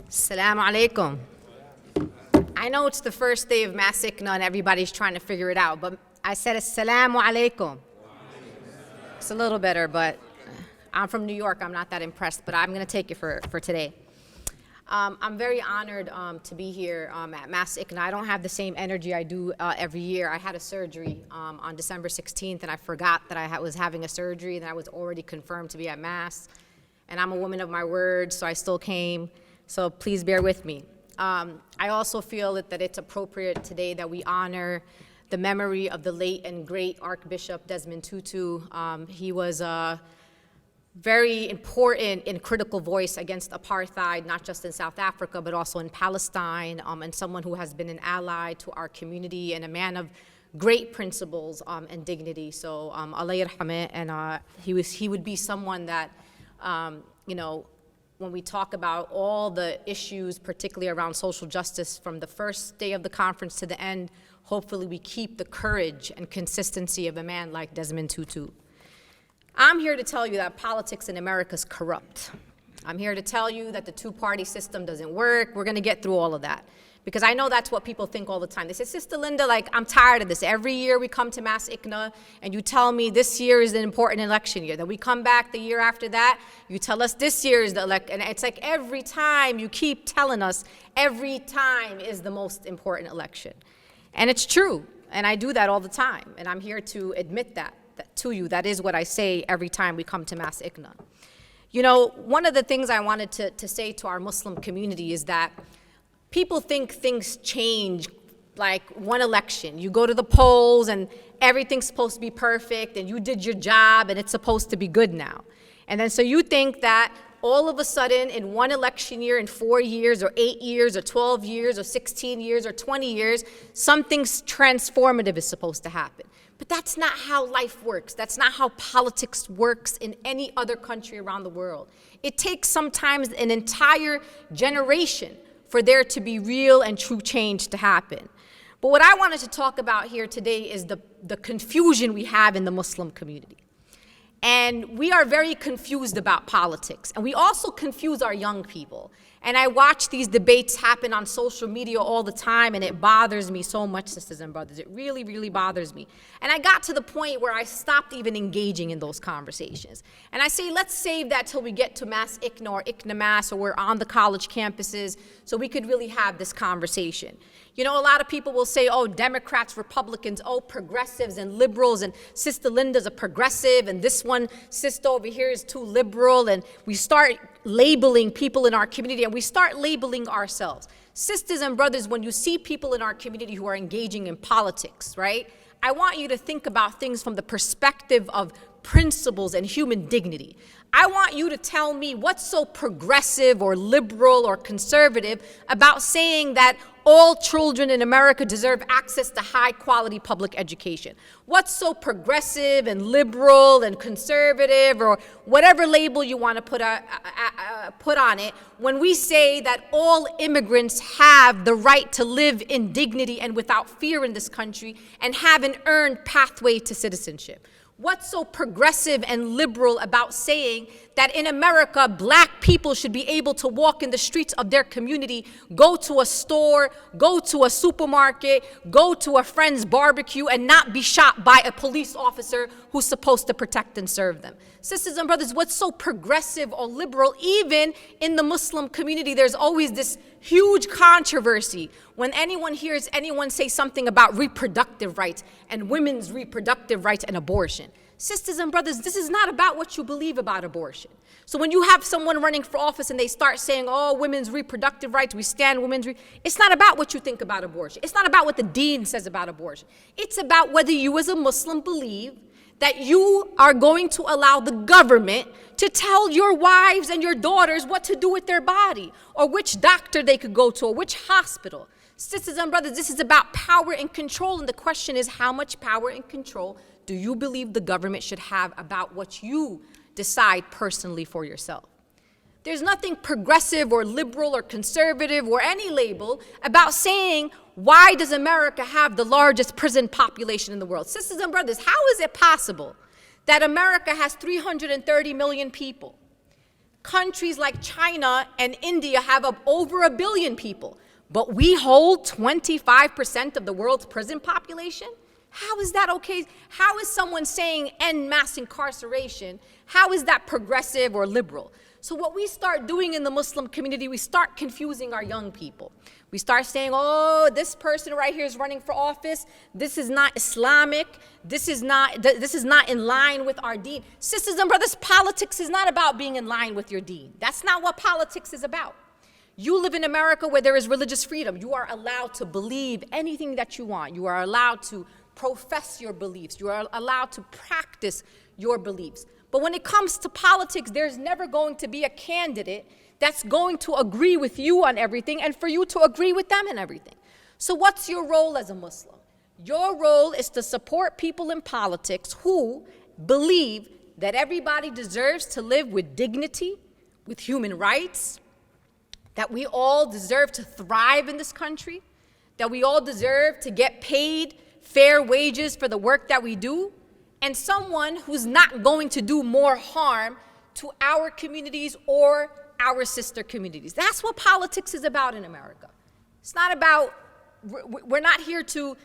Assalamu alaikum. I know it's the first day of MAS-ICNA and everybody's trying to figure it out, but I said Assalamu alaikum. It's a little better, but I'm from New York. I'm not that impressed, but I'm going to take it for today. I'm very honored to be here at MAS-ICNA. I don't have the same energy I do every year. I had a surgery on December 16th, and I forgot that I was having a surgery, and I was already confirmed to be at MAS. And I'm a woman of my word, so I still came. So please bear with me. I also feel that it's appropriate today that we honor the memory of the late and great Archbishop Desmond Tutu. He was a very important and critical voice against apartheid, not just in South Africa, but also in Palestine, and someone who has been an ally to our community and a man of great principles and dignity. So Allah yarhameh, and he would be someone that, you know, when we talk about all the issues, particularly around social justice, from the first day of the conference to the end, hopefully we keep the courage and consistency of a man like Desmond Tutu. I'm here to tell you that politics in America is corrupt. I'm here to tell you that the two-party system doesn't work. We're going to get through all of that, because I know that's what people think all the time. They say, Sister Linda, like, I'm tired of this. Every year we come to MAS-ICNA and you tell me this year is an important election year. Then we come back the year after that, you tell us this year is the election. And it's like every time you keep telling us every time is the most important election. And it's true, and I do that all the time, and I'm here to admit that to you. That is what I say every time we come to MAS-ICNA. You know, one of the things I wanted to say to our Muslim community is that people think things change like one election. You go to the polls and everything's supposed to be perfect and you did your job and it's supposed to be good now. And then so you think that all of a sudden in one election year, in 4 years or 8 years or 12 years or 16 years or 20 years, something transformative is supposed to happen. But that's not how life works. That's not how politics works in any other country around the world. It takes sometimes an entire generation for there to be real and true change to happen. But what I wanted to talk about here today is the confusion we have in the Muslim community. And we are very confused about politics. And we also confuse our young people. And I watch these debates happen on social media all the time, and it bothers me so much, sisters and brothers. It really, really bothers me. And I got to the point where I stopped even engaging in those conversations. And I say, let's save that till we get to MAS-ICNA or ICNA MAS, or we're on the college campuses, so we could really have this conversation. You know, a lot of people will say, oh, Democrats, Republicans, oh, progressives and liberals, and Sister Linda's a progressive, and this one, sister over here, is too liberal, and we start labeling people in our community, and we start labeling ourselves. Sisters and brothers, when you see people in our community who are engaging in politics, right, I want you to think about things from the perspective of principles and human dignity. I want you to tell me what's so progressive or liberal or conservative about saying that all children in America deserve access to high-quality public education. What's so progressive and liberal and conservative, or whatever label you want to put on it, when we say that all immigrants have the right to live in dignity and without fear in this country and have an earned pathway to citizenship? What's so progressive and liberal about saying that in America, black people should be able to walk in the streets of their community, go to a store, go to a supermarket, go to a friend's barbecue, and not be shot by a police officer who's supposed to protect and serve them? Sisters and brothers, what's so progressive or liberal? Even in the Muslim community, there's always this huge controversy when anyone hears anyone say something about reproductive rights and women's reproductive rights and abortion. Sisters and brothers, this is not about what you believe about abortion. So when you have someone running for office and they start saying, oh, women's reproductive rights, we stand women's it's not about what you think about abortion. It's not about what the deen says about abortion. It's about whether you as a Muslim believe that you are going to allow the government to tell your wives and your daughters what to do with their body, or which doctor they could go to, or which hospital. Sisters and brothers, this is about power and control, and the question is, how much power and control do you believe the government should have about what you decide personally for yourself? There's nothing progressive or liberal or conservative or any label about saying, why does America have the largest prison population in the world? Sisters and brothers, how is it possible that America has 330 million people? Countries like China and India have over 1 billion people, but we hold 25% of the world's prison population? How is that okay? How is someone saying end mass incarceration? How is that progressive or liberal? So what we start doing in the Muslim community, we start confusing our young people. We start saying, oh, this person right here is running for office. This is not Islamic. This is not in line with our deen. Sisters and brothers, politics is not about being in line with your deen. That's not what politics is about. You live in America where there is religious freedom. You are allowed to believe anything that you want. You are allowed to profess your beliefs. You are allowed to practice your beliefs. But when it comes to politics, there's never going to be a candidate that's going to agree with you on everything and for you to agree with them in everything. So what's your role as a Muslim? Your role is to support people in politics who believe that everybody deserves to live with dignity, with human rights, that we all deserve to thrive in this country, that we all deserve to get paid fair wages for the work that we do, and someone who's not going to do more harm to our communities or our sister communities. That's what politics is about in America. It's not about, we're not here to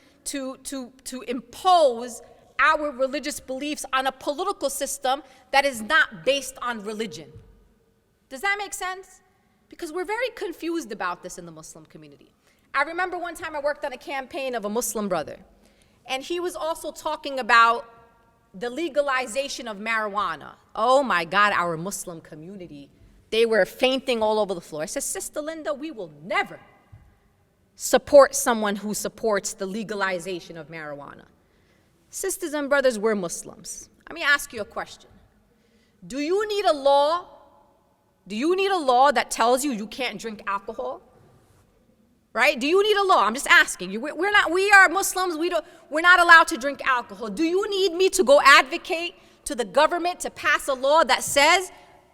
impose our religious beliefs on a political system that is not based on religion. Does that make sense? Because we're very confused about this in the Muslim community. I remember one time I worked on a campaign of a Muslim brother, and he was also talking about the legalization of marijuana. Oh my God, our Muslim community, they were fainting all over the floor. I said, Sister Linda, we will never support someone who supports the legalization of marijuana. Sisters and brothers, we're Muslims. Let me ask you a question. Do you need a law? Do you need a law that tells you you can't drink alcohol? Right? Do you need a law? I'm just asking you. We are Muslims. We're not allowed to drink alcohol. Do you need me to go advocate to the government to pass a law that says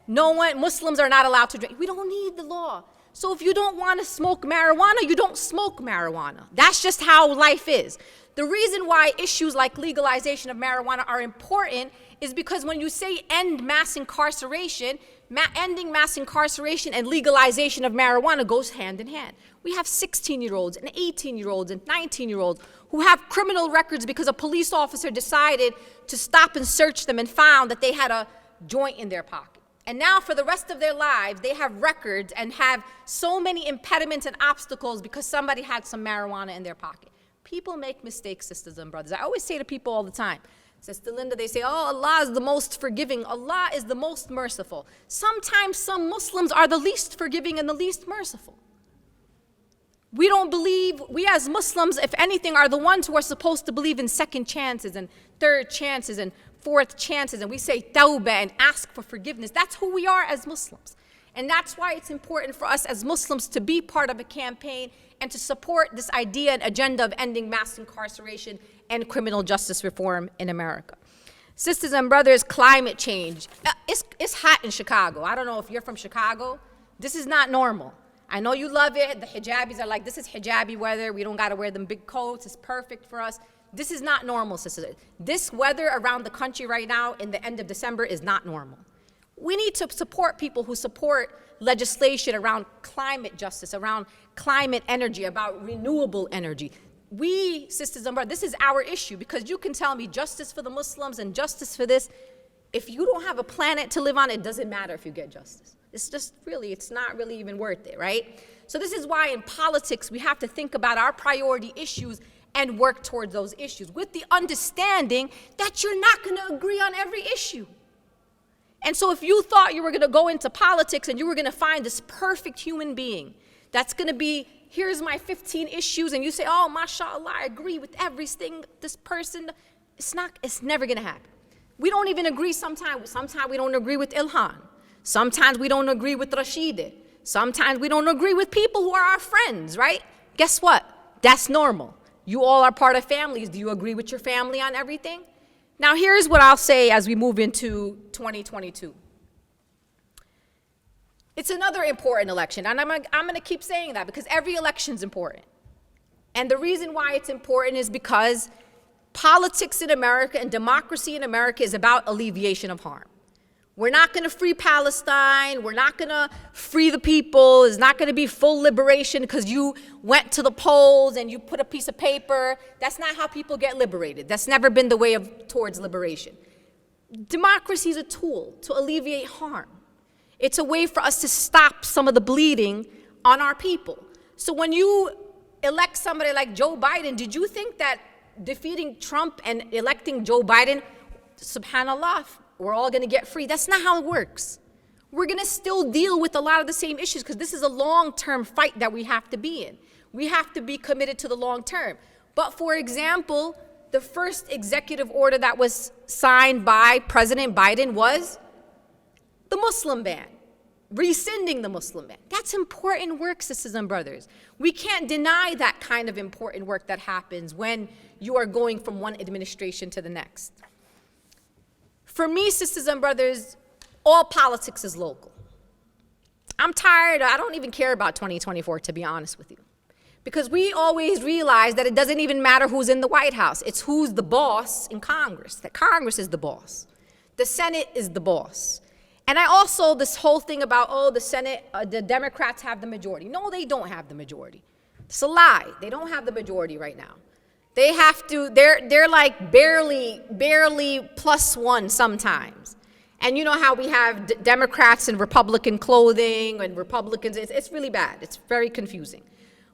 Muslims are not allowed to drink? We don't need the law. So if you don't want to smoke marijuana, you don't smoke marijuana. That's just how life is. The reason why issues like legalization of marijuana are important is because when you say end mass incarceration, ending mass incarceration and legalization of marijuana goes hand in hand. We have 16-year-olds and 18-year-olds and 19-year-olds who have criminal records because a police officer decided to stop and search them and found that they had a joint in their pocket. And now for the rest of their lives, they have records and have so many impediments and obstacles because somebody had some marijuana in their pocket. People make mistakes, sisters and brothers. I always say to people all the time, Sister Linda, they say, oh, Allah is the most forgiving. Allah is the most merciful. Sometimes some Muslims are the least forgiving and the least merciful. We don't believe, we as Muslims, if anything, are the ones who are supposed to believe in second chances and third chances and fourth chances. And we say tawbah and ask for forgiveness. That's who we are as Muslims. And that's why it's important for us as Muslims to be part of a campaign and to support this idea and agenda of ending mass incarceration and criminal justice reform in America. Sisters and brothers, climate change. It's hot in Chicago. I don't know if you're from Chicago. This is not normal. I know you love it. The hijabis are like, this is hijabi weather. We don't got to wear them big coats. It's perfect for us. This is not normal, sisters. This weather around the country right now in the end of December is not normal. We need to support people who support legislation around climate justice, around climate energy, about renewable energy. We, sisters and brothers, this is our issue, because you can tell me justice for the Muslims and justice for this. If you don't have a planet to live on, it doesn't matter if you get justice. It's just really, it's not really even worth it, right? So this is why in politics we have to think about our priority issues and work towards those issues with the understanding that you're not going to agree on every issue. And so if you thought you were going to go into politics and you were going to find this perfect human being that's going to be, here's my 15 issues, and you say, oh, mashallah, I agree with everything, this person, it's never going to happen. We don't even agree sometimes. Sometimes we don't agree with Ilhan. Sometimes we don't agree with Rashida. Sometimes we don't agree with people who are our friends, right? Guess what? That's normal. You all are part of families. Do you agree with your family on everything? Now, here's what I'll say as we move into 2022. It's another important election, and I'm going to keep saying that because every election's important. And the reason why it's important is because politics in America and democracy in America is about alleviation of harm. We're not going to free Palestine. We're not going to free the people. It's not going to be full liberation because you went to the polls and you put a piece of paper. That's not how people get liberated. That's never been the way towards liberation. Democracy is a tool to alleviate harm. It's a way for us to stop some of the bleeding on our people. So when you elect somebody like Joe Biden, did you think that defeating Trump and electing Joe Biden, subhanAllah, we're all going to get free? That's not how it works. We're going to still deal with a lot of the same issues because this is a long-term fight that we have to be in. We have to be committed to the long term. But for example, the first executive order that was signed by President Biden was the Muslim ban, rescinding the Muslim ban. That's important work, sisters and brothers. We can't deny that kind of important work that happens when you are going from one administration to the next. For me, sisters and brothers, all politics is local. I'm tired. I don't even care about 2024, to be honest with you. Because we always realize that it doesn't even matter who's in the White House. It's who's the boss in Congress, that Congress is the boss. The Senate is the boss. And I also, this whole thing about, oh, the Senate, the Democrats have the majority. No, they don't have the majority. It's a lie. They don't have the majority right now. They have to, they're like barely +1 sometimes. And you know how we have Democrats in Republican clothing and Republicans, it's really bad. It's very confusing.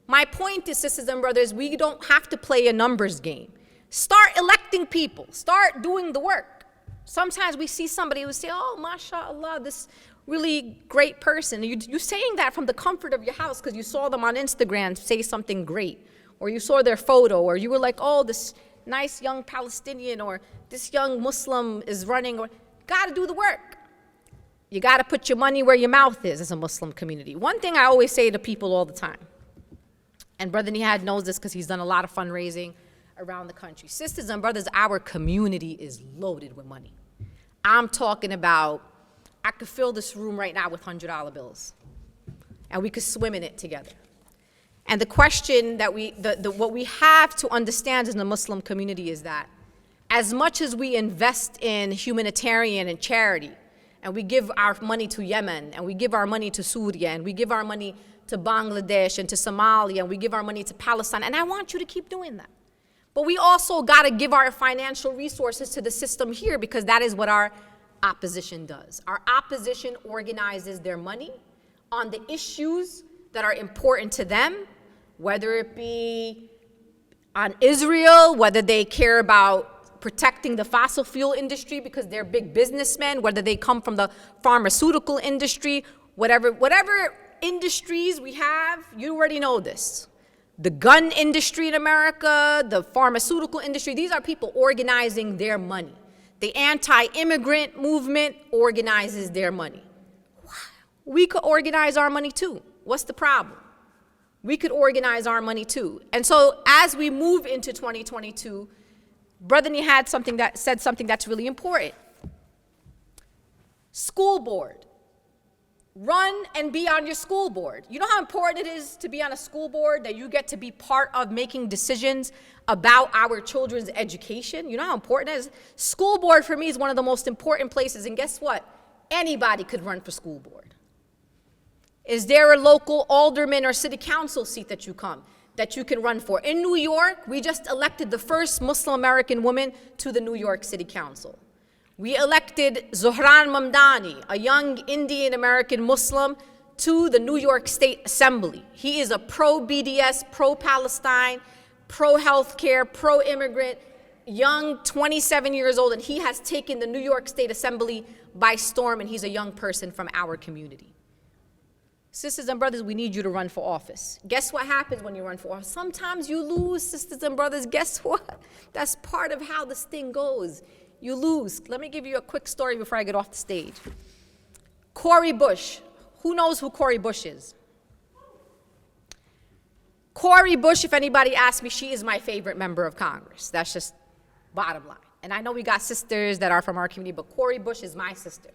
My point is, sisters and brothers, we don't have to play a numbers game. Start electing people. Start doing the work. Sometimes we see somebody who say, oh, mashallah, this really great person. You're saying that from the comfort of your house because you saw them on Instagram say something great, or you saw their photo, or you were like, oh, this nice young Palestinian or this young Muslim is running. Or got to do the work. You got to put your money where your mouth is as a Muslim community. One thing I always say to people all the time, and Brother Nihad knows this because he's done a lot of fundraising around the country. Sisters and brothers, our community is loaded with money. I'm talking about, I could fill this room right now with $100 bills, and we could swim in it together. And the question that what we have to understand in the Muslim community is that as much as we invest in humanitarian and charity, and we give our money to Yemen, and we give our money to Syria, and we give our money to Bangladesh and to Somalia, and we give our money to Palestine, and I want you to keep doing that. But we also got to give our financial resources to the system here because that is what our opposition does. Our opposition organizes their money on the issues that are important to them, whether it be on Israel, whether they care about protecting the fossil fuel industry because they're big businessmen, whether they come from the pharmaceutical industry, whatever industries we have, you already know this. The gun industry in America, the pharmaceutical industry, these are people organizing their money. The anti-immigrant movement organizes their money. We could organize our money too. What's the problem? We could organize our money too. And so as we move into 2022, Brother Nihad said something that's really important. School board. Run and be on your school board. You know how important it is to be on a school board, that you get to be part of making decisions about our children's education? You know how important it is? School board for me is one of the most important places, and guess what? Anybody could run for school board. Is there a local alderman or city council seat that you can run for? In New York, we just elected the first Muslim American woman to the New York City Council. We elected Zohran Mamdani, a young Indian American Muslim, to the New York State Assembly. He is a pro-BDS, pro-Palestine, pro-healthcare, pro-immigrant, young, 27 years old, and he has taken the New York State Assembly by storm, and he's a young person from our community. Sisters and brothers, we need you to run for office. Guess what happens when you run for office? Sometimes you lose, sisters and brothers. Guess what? That's part of how this thing goes. You lose. Let me give you a quick story before I get off the stage. Cori Bush. Who knows who Cori Bush is? Cori Bush, if anybody asks me, she is my favorite member of Congress. That's just bottom line. And I know we got sisters that are from our community, but Cori Bush is my sister.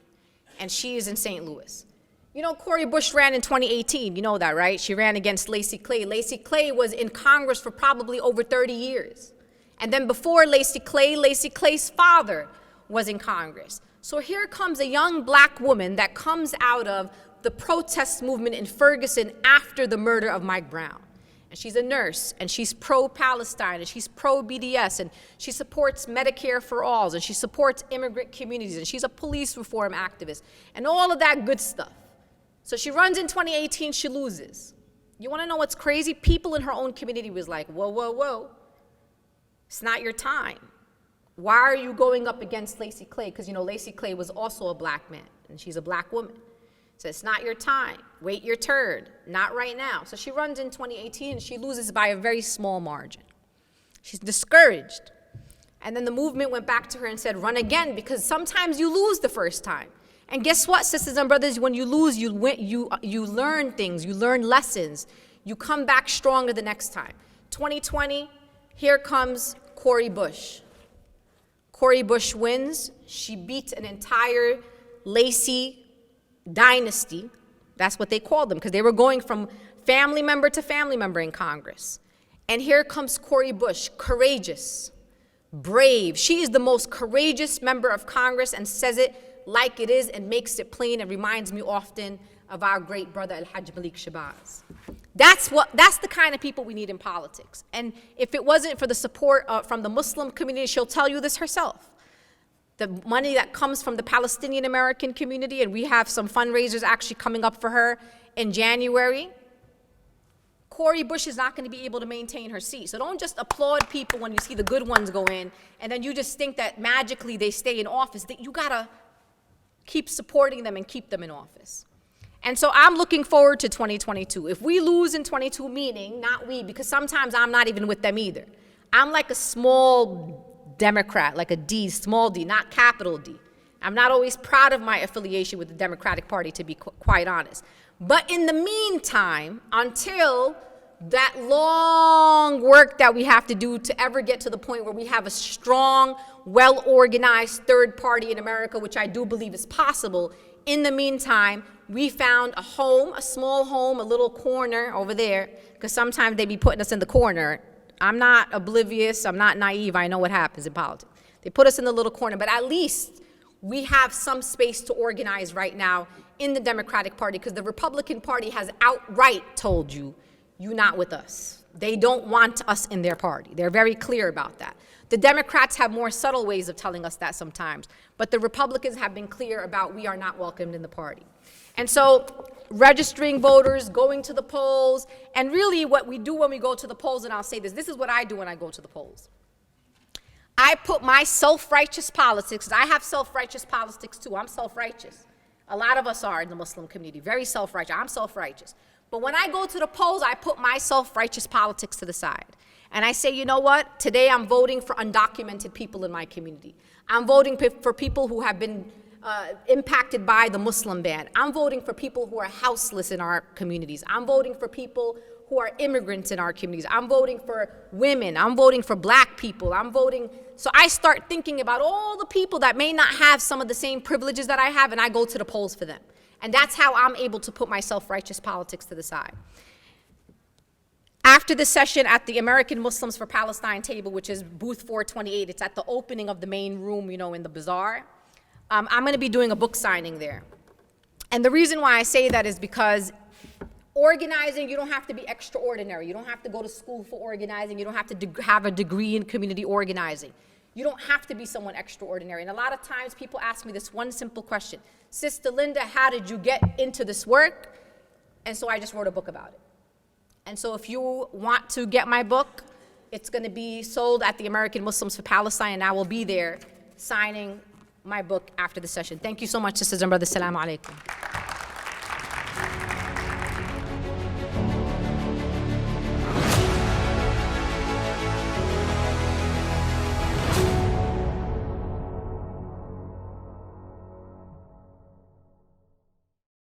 And she is in St. Louis. You know, Cori Bush ran in 2018. You know that, right? She ran against Lacy Clay. Lacy Clay was in Congress for probably over 30 years. And then before Lacy Clay's father was in Congress. So here comes a young black woman that comes out of the protest movement in Ferguson after the murder of Mike Brown. And she's a nurse, and she's pro-Palestine, and she's pro-BDS, and she supports Medicare for all, and she supports immigrant communities, and she's a police reform activist, and all of that good stuff. So she runs in 2018, she loses. You want to know what's crazy? People in her own community was like, whoa, whoa, whoa. It's not your time. Why are you going up against Lacey Clay? Because, you know, Lacey Clay was also a black man, and she's a black woman. So it's not your time. Wait your turn. Not right now. So she runs in 2018, and she loses by a very small margin. She's discouraged. And then the movement went back to her and said, run again, because sometimes you lose the first time. And guess what, sisters and brothers? When you lose, you learn things. You learn lessons. You come back stronger the next time. 2020, here comes Cori Bush. Cori Bush wins. She beats an entire Lacey dynasty. That's what they called them, because they were going from family member to family member in Congress. And here comes Cori Bush, courageous, brave. She is the most courageous member of Congress and says it like it is and makes it plain and reminds me often of our great brother Al-Hajj Malik Shabazz. That's the kind of people we need in politics. And if it wasn't for the support from the Muslim community, she'll tell you this herself. The money that comes from the Palestinian American community, and we have some fundraisers actually coming up for her in January, Cori Bush is not going to be able to maintain her seat. So don't just applaud people when you see the good ones go in, and then you just think that magically they stay in office. That you got to keep supporting them and keep them in office. And so I'm looking forward to 2022. If we lose in 22, meaning, not we, because sometimes I'm not even with them either. I'm like a small Democrat, like a D, small d, not capital D. I'm not always proud of my affiliation with the Democratic Party, to be quite honest. But in the meantime, until that long work that we have to do to ever get to the point where we have a strong, well-organized third party in America, which I do believe is possible, in the meantime, we found a home, a small home, a little corner over there, because sometimes they be putting us in the corner. I'm not oblivious, I'm not naive, I know what happens in politics. They put us in the little corner, but at least we have some space to organize right now in the Democratic Party, because the Republican Party has outright told you, you're not with us. They don't want us in their party. They're very clear about that. The Democrats have more subtle ways of telling us that sometimes, but the Republicans have been clear about we are not welcomed in the party. And so registering voters, going to the polls, and really what we do when we go to the polls, and I'll say this is what I do when I go to the polls. I put my self-righteous politics, because I have self-righteous politics too. I'm self-righteous. A lot of us are in the Muslim community, very self-righteous. I'm self-righteous. But when I go to the polls, I put my self-righteous politics to the side. And I say, you know what? Today I'm voting for undocumented people in my community. I'm voting for people who have been impacted by the Muslim ban. I'm voting for people who are houseless in our communities. I'm voting for people who are immigrants in our communities. I'm voting for women. I'm voting for black people. I'm voting. So I start thinking about all the people that may not have some of the same privileges that I have, and I go to the polls for them. And that's how I'm able to put my self-righteous politics to the side. After the session at the American Muslims for Palestine table, which is booth 428, it's at the opening of the main room, you know, in the bazaar. I'm going to be doing a book signing there. And the reason why I say that is because organizing, you don't have to be extraordinary. You don't have to go to school for organizing. You don't have to have a degree in community organizing. You don't have to be someone extraordinary. And a lot of times people ask me this one simple question. Sister Linda, how did you get into this work? And so I just wrote a book about it. And so if you want to get my book, it's going to be sold at the American Muslims for Palestine, and I will be there signing my book after the session. Thank you so much, sisters and brothers. Assalamu alaikum.